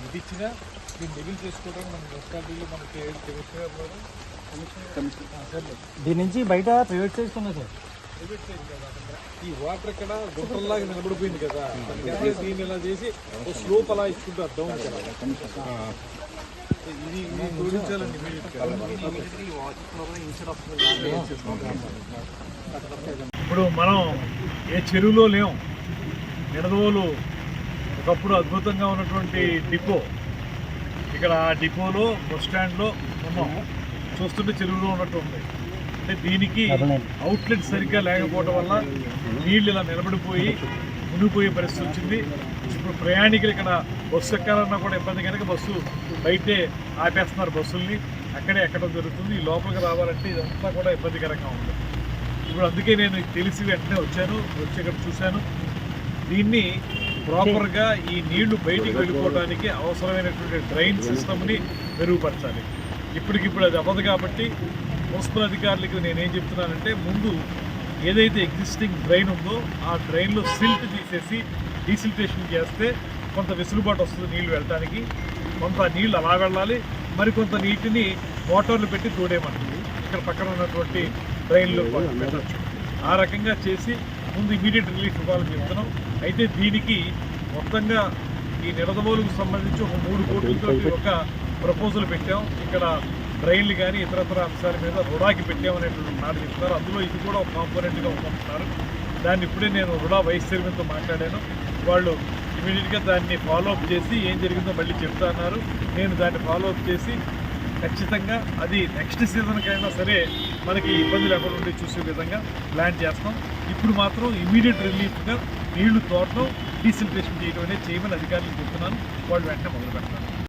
ఇది ఇచ్చినా దీన్ని డెబిల్ చేసుకోవడానికి మన మున్సిపాలిటీలో మనకి దీని నుంచి బయట ప్రైవేట్ చేస్తున్నా సార్. ఈ వాటర్ ఇక్కడ గుంటల్లాగా నిలబడిపోయింది కదా, దీన్ని ఇలా చేసి స్లోప్ అలా ఇచ్చుకుంటూ అర్థం కదా. ఇది జోడించాలండి. ఇప్పుడు మనం ఏ చెరువులో లేం. నిడదవోలు ఒకప్పుడు అద్భుతంగా ఉన్నటువంటి డిపో, ఇక్కడ ఆ డిపోలో బస్ స్టాండ్లో ఉన్నాం. చూస్తుంటే చెరువులో ఉన్నట్టు ఉంది. అంటే దీనికి అవుట్లెట్ సరిగ్గా లేకపోవడం వల్ల నీళ్ళు ఇలా నిలబడిపోయి మునిగిపోయే పరిస్థితి వచ్చింది. ఇప్పుడు ప్రయాణికులు ఇక్కడ బస్సు ఎక్కాలన్నా కూడా ఇబ్బంది కనుక బస్సు బయటే ఆపేస్తున్నారు బస్సుల్ని, అక్కడే ఎక్కడం జరుగుతుంది. ఈ లోపలికి రావాలంటే ఇదంతా కూడా ఇబ్బందికరంగా ఉంది. ఇప్పుడు అందుకే నేను తెలిసి వెంటనే వచ్చి ఇక్కడ చూశాను. దీన్ని ప్రాపర్గా ఈ నీళ్లు బయటికి వెళ్ళిపోవడానికి అవసరమైనటువంటి డ్రైన్ సిస్టమ్ని మెరుగుపరచాలి. ఇప్పటికిప్పుడు అది అవ్వదు కాబట్టి మున్సిపల్ అధికారులకు నేనేం చెప్తున్నానంటే, ముందు ఏదైతే ఎగ్జిస్టింగ్ డ్రైన్ ఉందో ఆ డ్రైన్లో సిల్ట్ తీసేసి డీసిల్టేషన్ చేస్తే కొంత వెసులుబాటు వస్తుంది నీళ్లు వెళ్ళడానికి. కొంత నీళ్ళు అలా వెళ్ళాలి, మరికొంత నీటిని మోటార్లు పెట్టి తోడేయమంటుంది. ఇక్కడ పక్కన ఉన్నటువంటి డ్రైన్లో పెట్టచ్చు. ఆ రకంగా చేసి ముందు ఇమీడియట్ రిలీఫ్ ఇవ్వాలని చెప్తున్నాం. అయితే దీనికి మొత్తంగా ఈ నిడదవోలుకు సంబంధించి ఒక 3 కోట్లతో ఒక ప్రపోజల్ పెట్టాం. ఇక్కడ డ్రైన్లు కానీ ఇతరతర అంశాల మీద రుడాకి పెట్టామనేటువంటి మాట చెప్తున్నారు. అందులో ఇది కూడా ఒక కాంపోనెంట్గా ఉంటున్నారు. దాన్ని ఇప్పుడే నేను రుడా వైస్ చైర్మన్తో మాట్లాడాను. వాళ్ళు ఇమీడియట్గా దాన్ని ఫాలోఅప్ చేసి ఏం జరిగిందో మళ్ళీ చెప్తా అన్నారు. నేను దాన్ని ఫాలోఅప్ చేసి ఖచ్చితంగా అది నెక్స్ట్ సీజన్కైనా సరే మనకి ఇబ్బంది లేకుండా ఉండి చూసే విధంగా ప్లాన్ చేస్తాం. ఇప్పుడు మాత్రం ఇమీడియట్ రిలీఫ్గా నీళ్లు తోటం డీసిల్టేషన్ చేయడం అనేది చేయమని అధికారులకు చెప్తున్నాను. వాళ్ళు వెంటనే మొదలు పెడతారు.